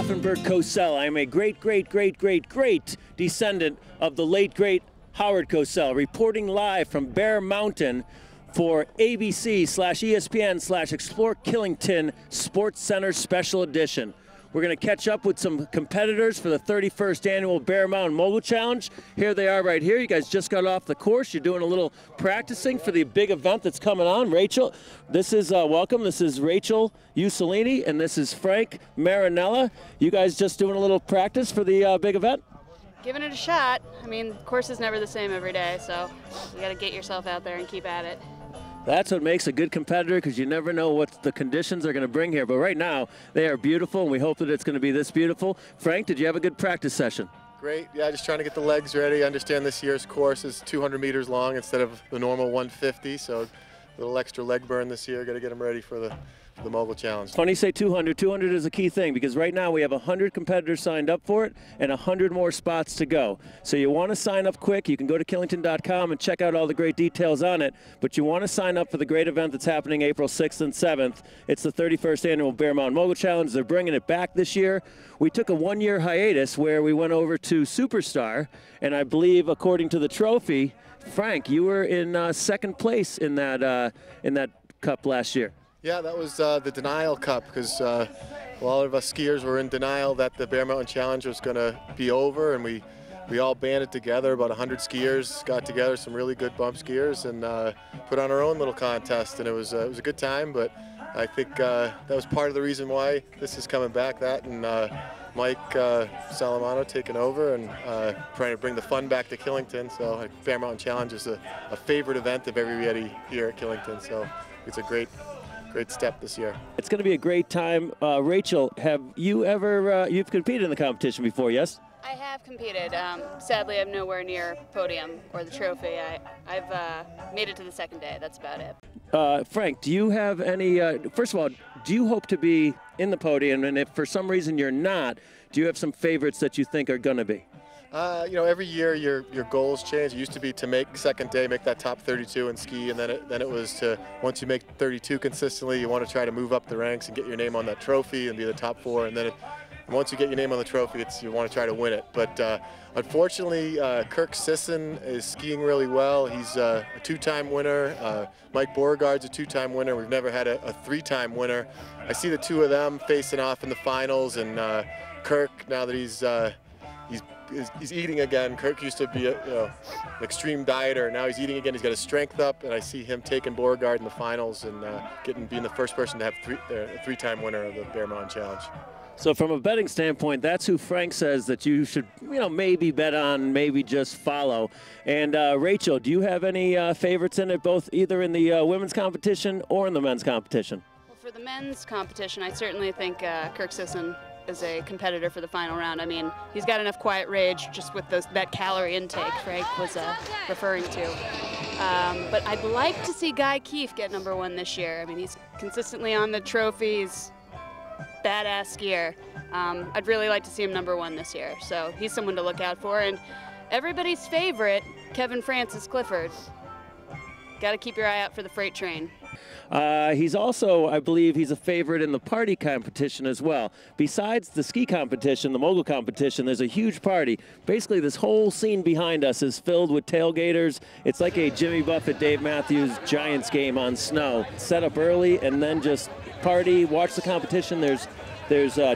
HOFFENBERG COSELL. I am a great descendant of the late, great Howard COSELL, reporting live from Bear Mountain for ABC/ESPN/Explore Killington Sports Center Special Edition. We're going to catch up with some competitors for the 31st Annual Bear Mountain Mogul Challenge. Here they are right here. You guys just got off the course. You're doing a little practicing for the big event that's coming on. Rachel, this is, welcome. This is Rachel Usolini, and this is Frank Marinella. You guys just doing a little practice for the big event? Giving it a shot. I mean, the course is never the same every day, so you got to get yourself out there and keep at it. That's what makes a good competitor, because you never know what the conditions are going to bring here. But right now, they are beautiful, and we hope that it's going to be this beautiful. Frank, did you have a good practice session? Great. Yeah, just trying to get the legs ready. I understand this year's course is 200 meters long instead of the normal 150, so a little extra leg burn this year. Got to get them ready for the Mogul Challenge. Funny you say 200. 200 is a key thing, because right now we have 100 competitors signed up for it and 100 more spots to go. So you want to sign up quick. You can go to Killington.com and check out all the great details on it, but you want to sign up for the great event that's happening April 6th and 7th. It's the 31st Annual Bear Mountain Mogul Challenge. They're bringing it back this year. We took a one-year hiatus where we went over to Superstar, and I believe, according to the trophy, Frank, you were in second place in that cup last year. Yeah, that was the Denial Cup, because a lot of us skiers were in denial that the Bear Mountain Challenge was going to be over, and we all banded together. About 100 skiers got together, some really good bump skiers, and put on our own little contest, and it was a good time. But I think that was part of the reason why this is coming back. That and Mike Solimano taking over and trying to bring the fun back to Killington. So Bear Mountain Challenge is a favorite event of everybody here at Killington. So it's a great step this year. It's going to be a great time. Rachel, have you ever, you've competed in the competition before, yes? I have competed. Sadly, I'm nowhere near podium or the trophy. I've made it to the second day. That's about it. Frank, do you have any, first of all, do you hope to be in the podium? And if for some reason you're not, do you have some favorites that you think are going to be? You know, every year your goals change. It used to be to make second day, make that top 32 and ski, and then it was to, once you make 32 consistently, you want to try to move up the ranks and get your name on that trophy and be the top 4, and then once you get your name on the trophy, you want to try to win it. But unfortunately, Kirk Sisson is skiing really well. He's a 2-time winner. Mike Beauregard's a 2-time winner. We've never had a 3-time winner. I see the two of them facing off in the finals, and Kirk, now that he's eating again. Kirk used to be an extreme dieter. Now he's eating again. He's got his strength up, and I see him taking Beauregard in the finals and being the first person to have a 3-time winner of the Bear Mountain Challenge. So from a betting standpoint, that's who Frank says that you should, maybe bet on, maybe just follow. And Rachel, do you have any favorites in it, both either in the women's competition or in the men's competition? Well, for the men's competition, I certainly think Kirk Sisson is a competitor for the final round. I mean, he's got enough quiet rage just with that calorie intake Frank was referring to. But I'd like to see Guy Keefe get #1 this year. I mean, he's consistently on the trophies, badass skier. I'd really like to see him #1 this year. So he's someone to look out for. And everybody's favorite, Kevin Francis Clifford. Got to keep your eye out for the freight train. He's also, I believe, he's a favorite in the party competition as well. Besides the ski competition, the mogul competition, there's a huge party. Basically, this whole scene behind us is filled with tailgaters. It's like a Jimmy Buffett, Dave Matthews Giants game on snow. Set up early and then just party, watch the competition. There's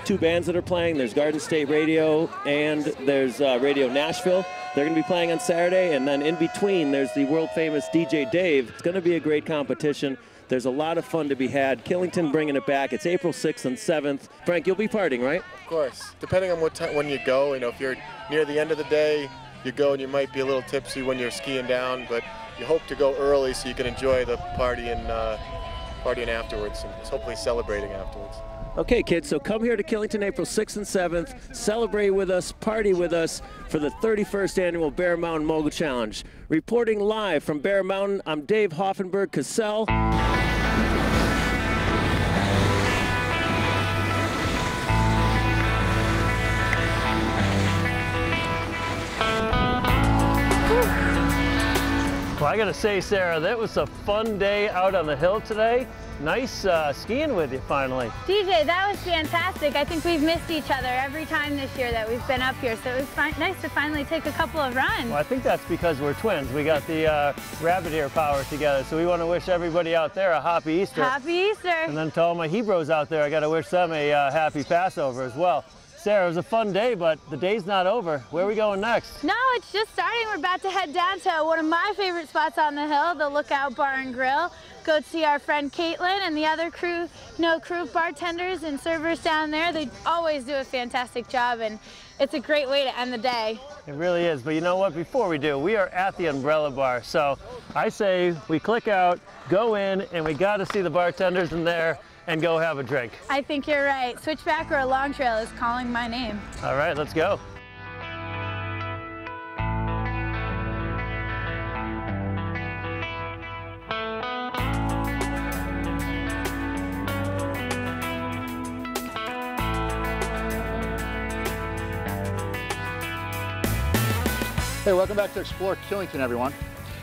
2 bands that are playing. There's Garden State Radio and there's Radio Nashville. They're going to be playing on Saturday, and then in between there's the world-famous DJ Dave. It's going to be a great competition. There's a lot of fun to be had. Killington bringing it back. It's April 6th and 7th. Frank, you'll be partying, right? Of course. Depending on what time when you go, if you're near the end of the day, you go and you might be a little tipsy when you're skiing down, but you hope to go early so you can enjoy the partying afterwards and hopefully celebrating afterwards. Okay, kids, so come here to Killington April 6th and 7th. Celebrate with us, party with us for the 31st Annual Bear Mountain Mogul Challenge. Reporting live from Bear Mountain, I'm Dave HOFFENBERG COSELL. Well, I gotta say, Sarah, that was a fun day out on the hill today. Nice skiing with you finally. DJ, that was fantastic. I think we've missed each other every time this year that we've been up here, so it was nice to finally take a couple of runs. Well, I think that's because we're twins. We got the rabbit ear power together, so we want to wish everybody out there a happy Easter. Happy Easter. And then to all my Hebrews out there, I got to wish them a happy Passover as well. Sarah, it was a fun day, but the day's not over. Where are we going next? No, it's just starting. We're about to head down to one of my favorite spots on the hill, the Lookout Bar and Grill. Go see our friend Caitlin and the other crew, crew bartenders and servers down there. They always do a fantastic job, and it's a great way to end the day. It really is, but you know what? Before we do, we are at the Umbrella Bar, so I say we click out, go in, and we got to see the bartenders in there and go have a drink. I think you're right. Switchback or a long trail is calling my name. All right, let's go. Hey, welcome back to Explore Killington, everyone.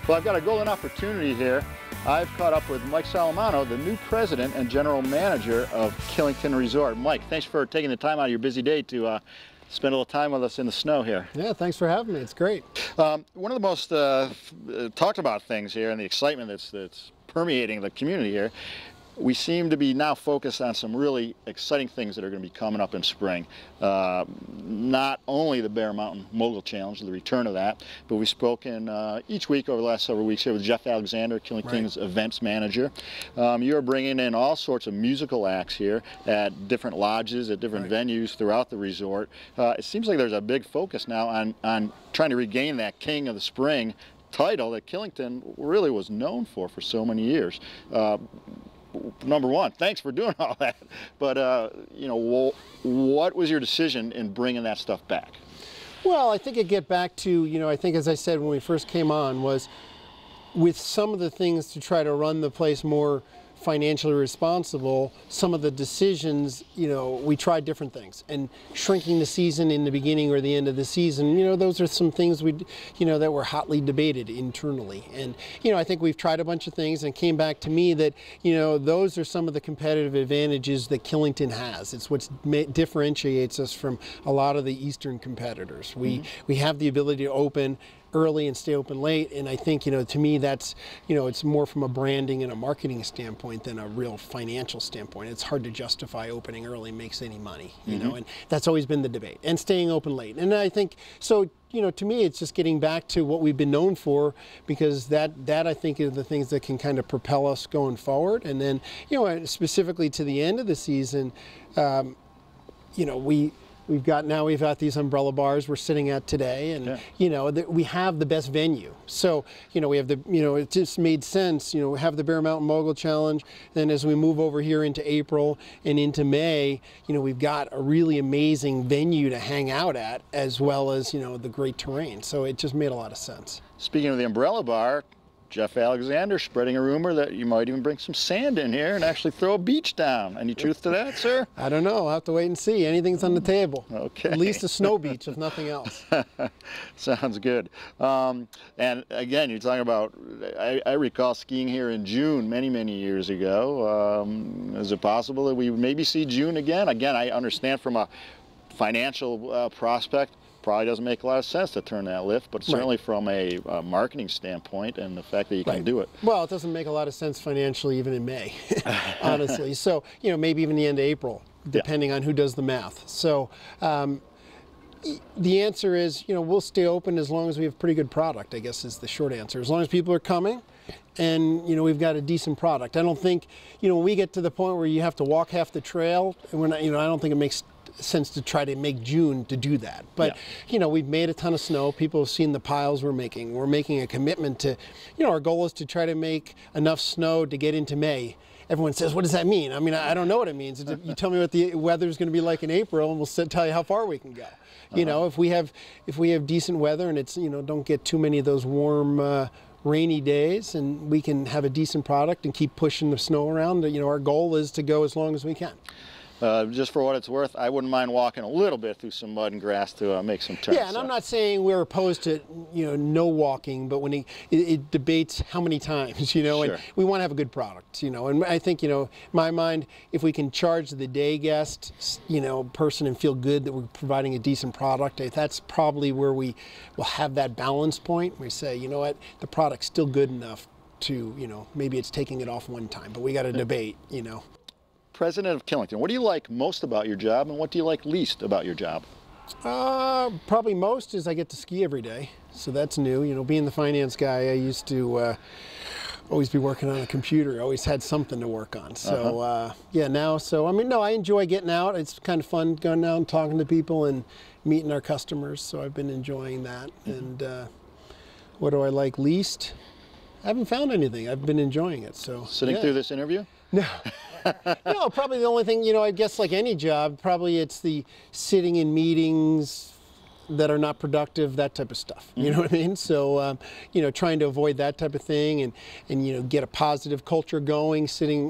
Well, I've got a golden opportunity here. I've caught up with Mike Solimano, the new president and general manager of Killington Resort. Mike, thanks for taking the time out of your busy day to spend a little time with us in the snow here. Yeah, thanks for having me. It's great. One of the most talked about things here and the excitement that's permeating the community here, we seem to be now focused on some really exciting things that are going to be coming up in spring. Not only the Bear Mountain Mogul Challenge, the return of that, but we've spoken each week over the last several weeks here with Jeff Alexander, Killington's events manager. You're bringing in all sorts of musical acts here at different lodges, at different venues throughout the resort. It seems like there's a big focus now on trying to regain that King of the Spring title that Killington really was known for so many years. Number one, thanks for doing all that. But, what was your decision in bringing that stuff back? Well, I think it get back to, I think as I said when we first came on, was with some of the things to try to run the place more financially responsible, some of the decisions, we tried different things. And shrinking the season in the beginning or the end of the season, those are some things that were hotly debated internally. And, I think we've tried a bunch of things and it came back to me that, those are some of the competitive advantages that Killington has. It's what differentiates us from a lot of the Eastern competitors. We have the ability to open early and stay open late, and I think to me that's it's more from a branding and a marketing standpoint than a real financial standpoint. It's hard to justify opening early makes any money, and that's always been the debate, and staying open late. And I think so, to me it's just getting back to what we've been known for, because that I think is the things that can kind of propel us going forward. And then specifically to the end of the season, we've got these umbrella bars we're sitting at today, and we have the best venue. So we have it just made sense. Have the Bear Mountain Mogul Challenge. Then as we move over here into April and into May, we've got a really amazing venue to hang out at, as well as the great terrain. So it just made a lot of sense. Speaking of the umbrella bar, Jeff Alexander spreading a rumor that you might even bring some sand in here and actually throw a beach down. Any truth to that, sir? I don't know. I'll have to wait and see. Anything's on the table. Okay. At least a snow beach, if nothing else. Sounds good. And again, you're talking about, I recall skiing here in June many, many years ago. Is it possible that we maybe see June again? Again, I understand from a financial prospect, probably doesn't make a lot of sense to turn that lift, but certainly from a marketing standpoint and the fact that you can do it. Well, it doesn't make a lot of sense financially even in May, honestly. So, maybe even the end of April, depending on who does the math. So the answer is, we'll stay open as long as we have pretty good product, I guess is the short answer. As long as people are coming and, we've got a decent product. I don't think, when we get to the point where you have to walk half the trail, and we're not, I don't think it makes sense to try to make June to do that. But, we've made a ton of snow. People have seen the piles we're making. We're making a commitment to, our goal is to try to make enough snow to get into May. Everyone says, what does that mean? I mean, I don't know what it means. You tell me what the weather's going to be like in April, and we'll tell you how far we can go. If we have decent weather and it's, don't get too many of those warm, rainy days, and we can have a decent product and keep pushing the snow around, our goal is to go as long as we can. Just for what it's worth, I wouldn't mind walking a little bit through some mud and grass to make some turns. Yeah, and I'm not saying we're opposed to, no walking, but when it debates how many times, Sure. and we want to have a good product, and I think, in my mind, if we can charge the day guest, person and feel good that we're providing a decent product, that's probably where we will have that balance point. We say, you know what, the product's still good enough to, maybe it's taking it off one time, but we got to debate, President of Killington, what do you like most about your job, and what do you like least about your job? Probably most is I get to ski every day, so that's new. Being the finance guy, I used to always be working on a computer. I always had something to work on. So yeah, now, no, I enjoy getting out. It's kind of fun going out and talking to people and meeting our customers. So I've been enjoying that. And what do I like least? I haven't found anything. I've been enjoying it. So sitting through this interview? No. No, probably the only thing, I guess like any job, probably it's the sitting in meetings that are not productive, that type of stuff. You know what I mean? So, trying to avoid that type of thing and get a positive culture going, sitting,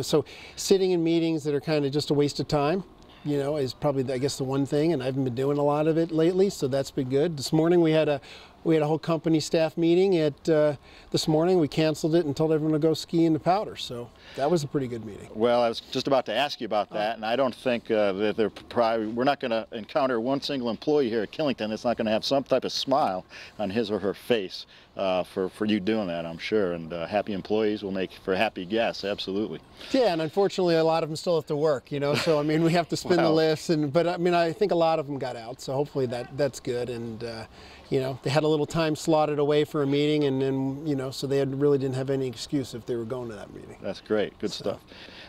so sitting in meetings that are kind of just a waste of time, is probably, I guess, the one thing, and I haven't been doing a lot of it lately, so that's been good. This morning we had a whole company staff meeting this morning. We canceled it and told everyone to go ski in the Powder, so that was a pretty good meeting. Well, I was just about to ask you about that, and I don't think that we're not going to encounter one single employee here at Killington that's not going to have some type of smile on his or her face for you doing that, I'm sure, and happy employees will make for happy guests, absolutely. Yeah, and unfortunately a lot of them still have to work, so I mean we have to spin the lifts, but I mean I think a lot of them got out, so hopefully that's good, and they had a little time slotted away for a meeting, and then, so they really didn't have any excuse if they were going to that meeting. That's great. Good stuff.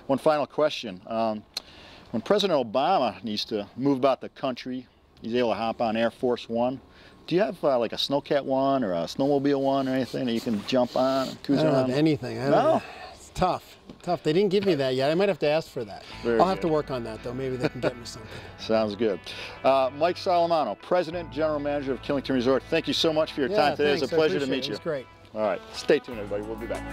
One final question. When President Obama needs to move about the country, he's able to hop on Air Force One. Do you have like a Snowcat One or a Snowmobile One or anything that you can jump on and cruise around? I don't have anything. No? It's tough. They didn't give me that yet. I might have to ask for that. I'll have to work on that, though. Maybe they can get me something. Sounds good. Mike Solimano, President, General Manager of Killington Resort, thank you so much for your time today. It's a pleasure to meet you. It was great. All right. Stay tuned, everybody. We'll be back.